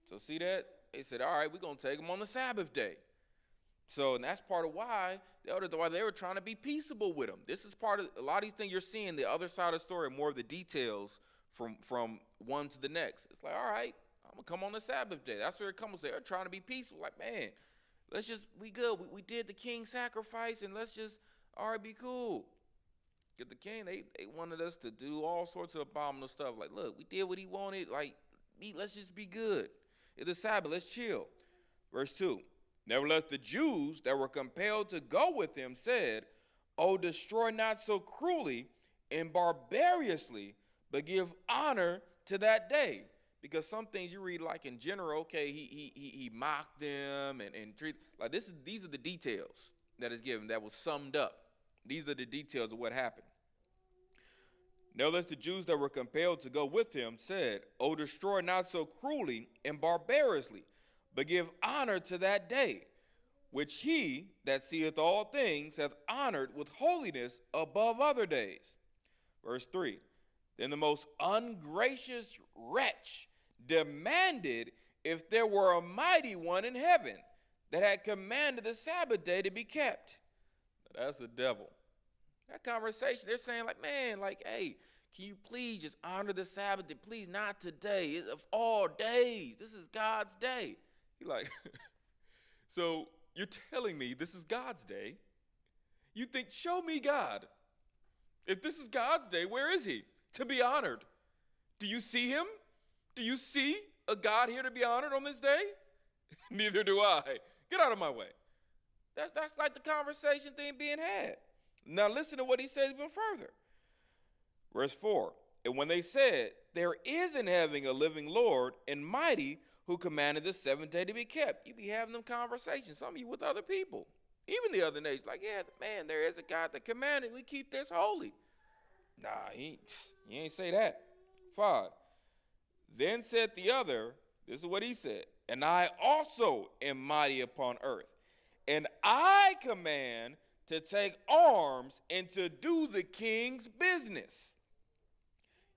So see that? They said, all right, we're going to take them on the Sabbath day. So, and that's part of why they were trying to be peaceable with them. This is part of a lot of these things you're seeing, the other side of the story, more of the details from one to the next. It's like, all right, I'm going to come on the Sabbath day. That's where it comes. They're trying to be peaceful. Like, man, we good. We did the king's sacrifice, and let's just, all right, be cool. Because the king, they wanted us to do all sorts of abominable stuff. Like, look, we did what he wanted. Like, let's just be good. It's the Sabbath. Let's chill. Verse 2. Nevertheless, the Jews that were compelled to go with him said, "Oh, destroy not so cruelly and barbarously, but give honor to that day." Because some things you read, like in general, okay, he mocked them and treat like this. These are the details that is given, that was summed up. These are the details of what happened. Nevertheless, the Jews that were compelled to go with him said, "Oh, destroy not so cruelly and barbarously, but give honor to that day, which he that seeth all things hath honored with holiness above other days." Verse 3. Then the most ungracious wretch demanded if there were a mighty one in heaven that had commanded the Sabbath day to be kept. That's the devil. That conversation, they're saying like, man, like, hey, can you please just honor the Sabbath day? Please, not today. It's of all days. This is God's day. He's like, so you're telling me this is God's day? You think, show me God. If this is God's day, where is he to be honored? Do you see him? Do you see a God here to be honored on this day? Neither do I. Get out of my way. That's like the conversation thing being had. Now listen to what he says even further. Verse 4. And when they said, "There is in heaven a living Lord and mighty, who commanded the seventh day to be kept." You be having them conversations, some of you with other people. Even the other nations, like, yeah, man, there is a God that commanded we keep this holy. Nah, he ain't say that. 5. Then said the other, this is what he said, "And I also am mighty upon earth, and I command to take arms and to do the king's business."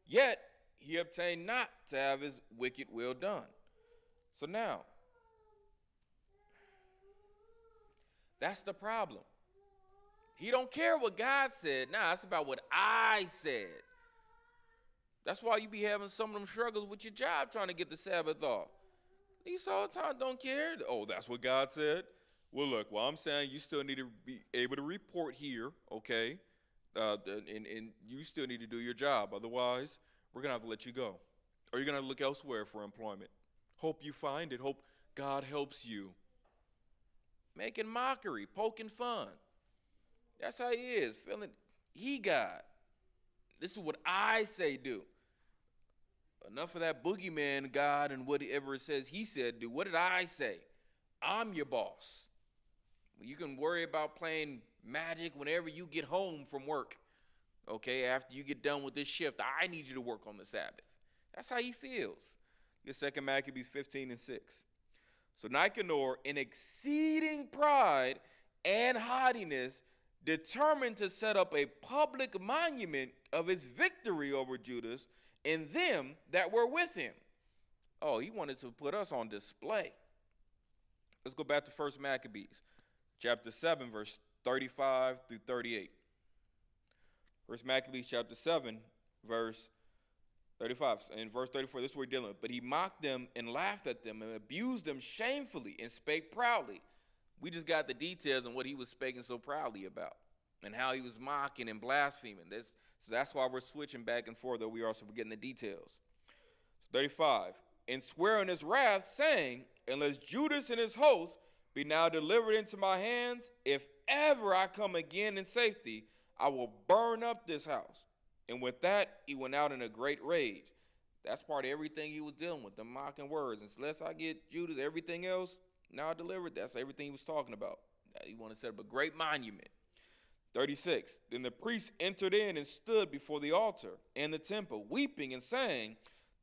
Yet he obtained not to have his wicked will done. So now, that's the problem. He don't care what God said. Nah, it's about what I said. That's why you be having some of them struggles with your job trying to get the Sabbath off. These all the time don't care. Oh, that's what God said. Well, look, I'm saying you still need to be able to report here, okay? And you still need to do your job. Otherwise, we're going to have to let you go. Or you're going to have to look elsewhere for employment. Hope you find it. Hope God helps you. Making mockery, poking fun. That's how he is, feeling he God. This is what I say do. Enough of that boogeyman God and whatever it says he said do. What did I say? I'm your boss. You can worry about playing magic whenever you get home from work. Okay, after you get done with this shift, I need you to work on the Sabbath. That's how he feels. Get 2 Maccabees 15:6. So Nicanor, in exceeding pride and haughtiness, determined to set up a public monument of his victory over Judas and them that were with him. Oh, he wanted to put us on display. Let's go back to 1 Maccabees, chapter 7, verse 35 through 38. 1 Maccabees, chapter 7, verse 35. In verse 34, this is what we're dealing with. "But he mocked them and laughed at them and abused them shamefully and spake proudly." We just got the details on what he was speaking so proudly about and how he was mocking and blaspheming. So that's why we're switching back and forth, though we are, so we're getting the details. 35. "And swear in his wrath, saying, Unless Judas and his host be now delivered into my hands, if ever I come again in safety, I will burn up this house. And with that, he went out in a great rage." That's part of everything he was dealing with, the mocking words. Unless I get Judas, everything else now delivered. That's everything he was talking about. He wanted to set up a great monument. 36. "Then the priests entered in and stood before the altar and the temple, weeping and saying,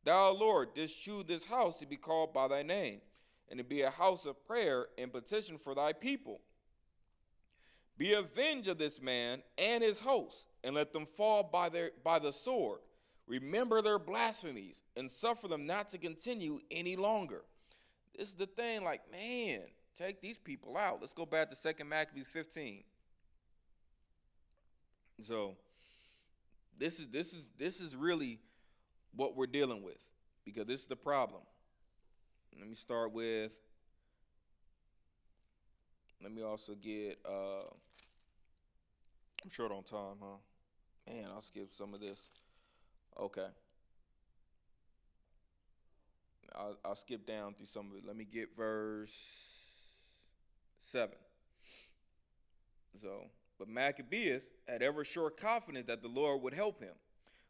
Thou, Lord, didst choose this house to be called by thy name, and to be a house of prayer and petition for thy people. Be avenged of this man and his host, and let them fall by the sword. Remember their blasphemies, and suffer them not to continue any longer." This is the thing, like, man, take these people out. Let's go back to 2 Maccabees 15. So this is really what we're dealing with, because this is the problem. Let me also get I'm short on time, huh? Man, I'll skip some of this. Okay. I'll skip down through some of it. Let me get verse 7. So, but Maccabeus had ever sure confidence that the Lord would help him.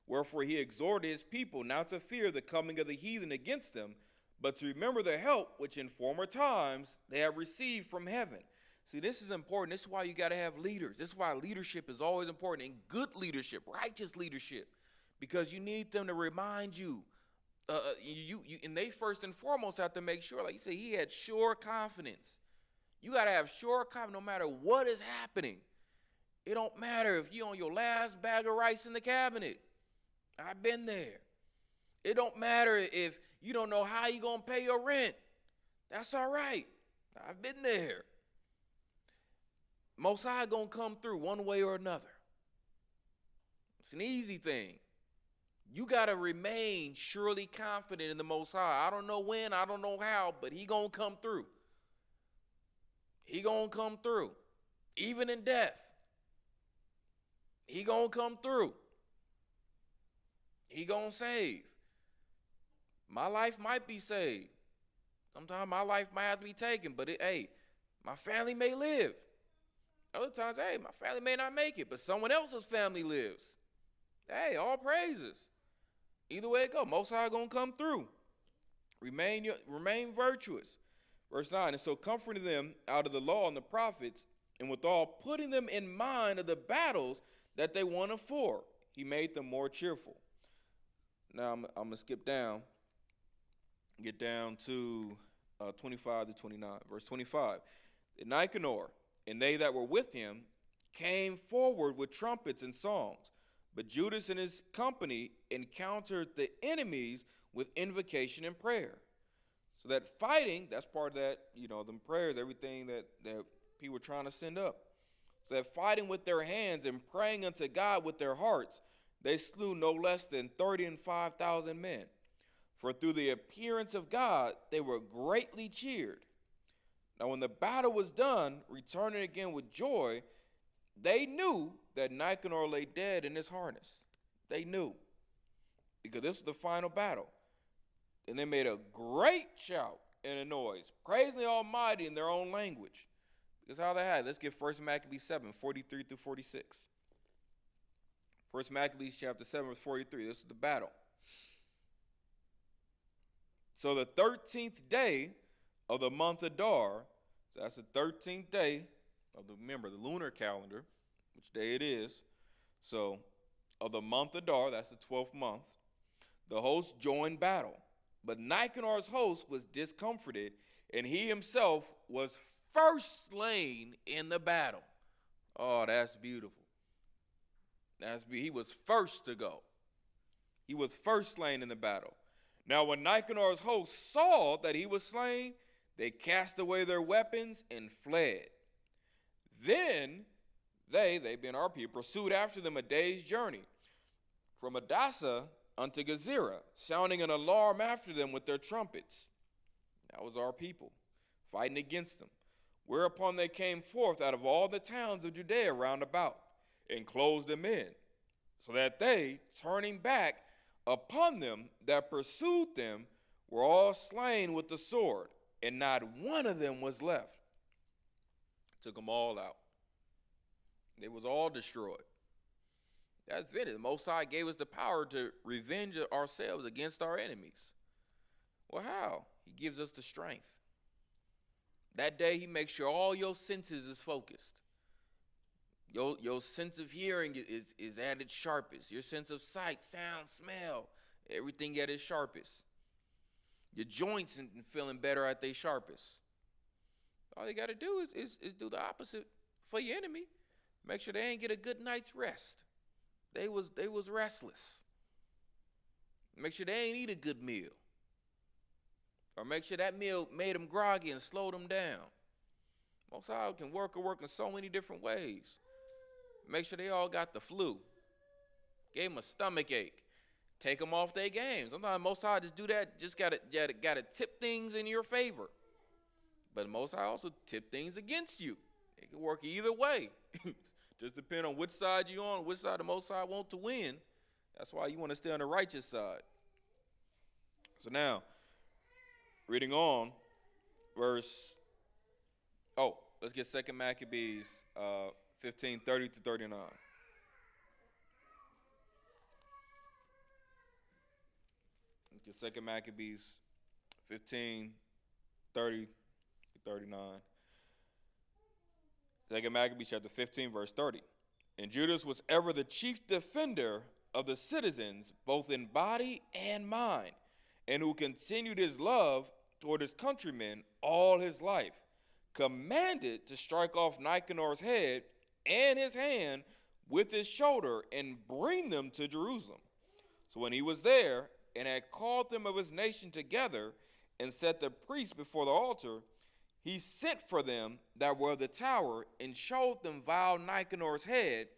Wherefore he exhorted his people not to fear the coming of the heathen against them, but to remember the help which in former times they have received from heaven. See, this is important. This is why you got to have leaders. This is why leadership is always important, and good leadership, righteous leadership, because you need them to remind you. And they first and foremost have to make sure, like you say, he had sure confidence. You got to have sure confidence no matter what is happening. It don't matter if you're on your last bag of rice in the cabinet. I've been there. It don't matter if you don't know how you're going to pay your rent. That's all right. I've been there. Most High going to come through one way or another. It's an easy thing. You got to remain surely confident in the Most High. I don't know when, I don't know how, but he going to come through. He going to come through. Even in death. He going to come through. He going to save. My life might be saved. Sometimes my life might have to be taken, but hey, my family may live. Other times, hey, my family may not make it, but someone else's family lives. Hey, all praises. Either way it go, Most High going to come through. Remain virtuous. Verse 9, and so comforting them out of the law and the prophets, and withal putting them in mind of the battles that they won afore, he made them more cheerful. Now I'm going to skip down, get down to 25 to 29. Verse 25, and Nicanor and they that were with him came forward with trumpets and songs. But Judas and his company encountered the enemies with invocation and prayer. So that fighting, that's part of that, them prayers, everything that people were trying to send up. So that fighting with their hands and praying unto God with their hearts, they slew no less than 35,000 men. For through the appearance of God, they were greatly cheered. Now when the battle was done, returning again with joy, they knew that Nicanor lay dead in his harness. They knew. Because this is the final battle. And they made a great shout and a noise, praising the Almighty in their own language. That's how they had it. Let's get 1 Maccabees 7, 43 through 46. 1 Maccabees chapter 7, verse 43. This is the battle. So the 13th day of the month Adar, so that's the 13th day of the lunar calendar, which day it is. So of the month Adar, that's the 12th month, the host joined battle. But Nicanor's host was discomforted, and he himself was first slain in the battle. Oh, that's beautiful. He was first to go. He was first slain in the battle. Now when Nicanor's host saw that he was slain, they cast away their weapons and fled. Then they being our people, pursued after them a day's journey from Adasa unto Gezerah, sounding an alarm after them with their trumpets. That was our people, fighting against them. Whereupon they came forth out of all the towns of Judea round about, and closed them in, so that they, turning back upon them that pursued them, were all slain with the sword, and not one of them was left. Took them all out. They was all destroyed. That's it. The Most High gave us the power to revenge ourselves against our enemies. Well, how? He gives us the strength. That day, he makes sure all your senses is focused. Your sense of hearing is at its sharpest. Your sense of sight, sound, smell, everything at its sharpest. Your joints and feeling better at their sharpest. All you got to do is do the opposite for your enemy. Make sure they ain't get a good night's rest. They was restless. Make sure they ain't eat a good meal. Or make sure that meal made them groggy and slowed them down. Most High can work in so many different ways. Make sure they all got the flu. Gave them a stomach ache. Take them off their game. Sometimes Most High just do that. Just gotta tip things in your favor. But Most High also tip things against you. It can work either way. Just depend on which side you're on, which side the Most High want to win. That's why you want to stay on the righteous side. So now, reading on, let's get 2 Maccabees 15:30 to 39. Let's get 2 Maccabees 15:30 to 39. 2 Maccabees chapter 15, verse 30. And Judas was ever the chief defender of the citizens, both in body and mind, and who continued his love toward his countrymen all his life, commanded to strike off Nicanor's head and his hand with his shoulder and bring them to Jerusalem. So when he was there and had called them of his nation together and set the priests before the altar, he sent for them that were of the tower and showed them vile Nicanor's head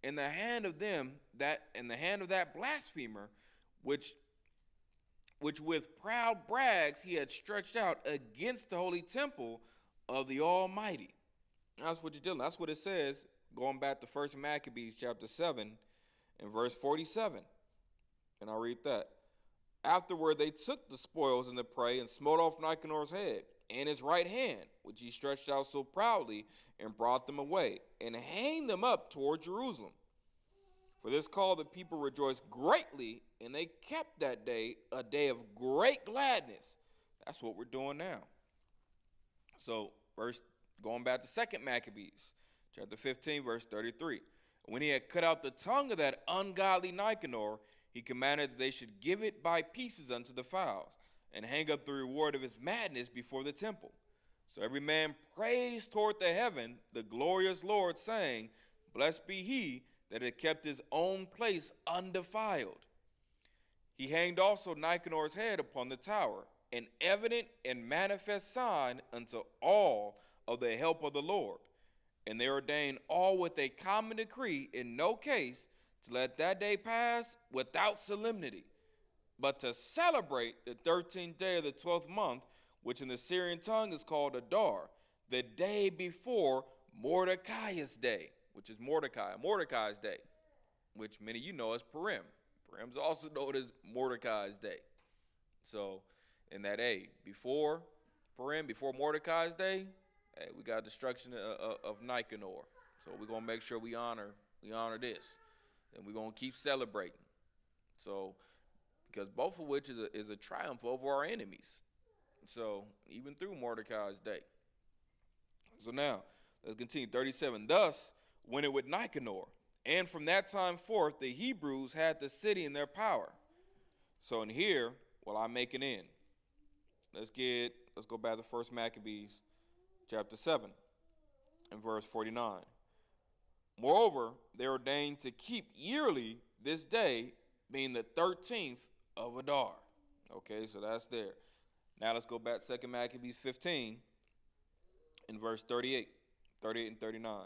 in the hand of that blasphemer, which with proud brags he had stretched out against the holy temple of the Almighty. That's what you're dealing. That's what it says, going back to 1 Maccabees chapter 7 and verse 47. And I'll read that. Afterward they took the spoils and the prey and smote off Nicanor's head and his right hand, which he stretched out so proudly, and brought them away, and hanged them up toward Jerusalem. For this cause the people rejoiced greatly, and they kept that day a day of great gladness. That's what we're doing now. So, going back to 2 Maccabees, chapter 15, verse 33. When he had cut out the tongue of that ungodly Nicanor, he commanded that they should give it by pieces unto the fowls, and hang up the reward of his madness before the temple. So every man praised toward the heaven the glorious Lord, saying, Blessed be he that had kept his own place undefiled. He hanged also Nicanor's head upon the tower, an evident and manifest sign unto all of the help of the Lord. And they ordained all with a common decree in no case to let that day pass without solemnity, but to celebrate the 13th day of the 12th month, which in the Syrian tongue is called Adar, the day before Mordecai's day, which is Mordecai's day, which many of you know as Purim. Purim's also known as Mordecai's day. So in that before Purim, before Mordecai's day, we got destruction of Nicanor. So we're going to make sure we honor this, and we're going to keep celebrating. So, because both of which is a triumph over our enemies. So, even through Mordecai's day. So now, let's continue. 37. Thus went it with Nicanor, and from that time forth the Hebrews had the city in their power. So in here, I make an end. Let's go back to 1 Maccabees chapter 7 and verse 49. Moreover, they ordained to keep yearly this day, being the 13th of Adar. Okay, so that's there. Now let's go back to 2 Maccabees 15 in verse 38 and 39.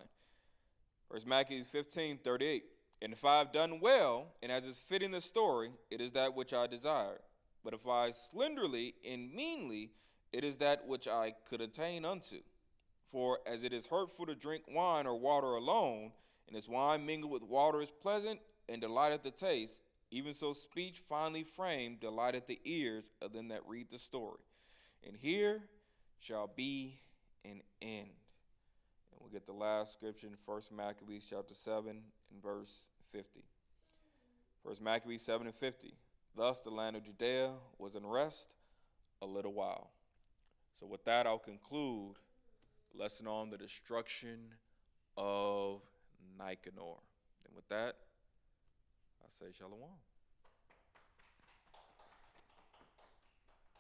1 Maccabees 15, 38. And if I have done well, and as is fitting the story, it is that which I desired. But if I slenderly and meanly, it is that which I could attain unto. For as it is hurtful to drink wine or water alone, and as wine mingled with water is pleasant and delighteth the taste, even so speech finely framed delighteth the ears of them that read the story. And here shall be an end. And we'll get the last scripture in 1 Maccabees chapter 7 and verse 50. 1 Maccabees 7 and 50. Thus the land of Judea was in rest a little while. So with that, I'll conclude the lesson on the destruction of Nicanor. And with that, I say shalom.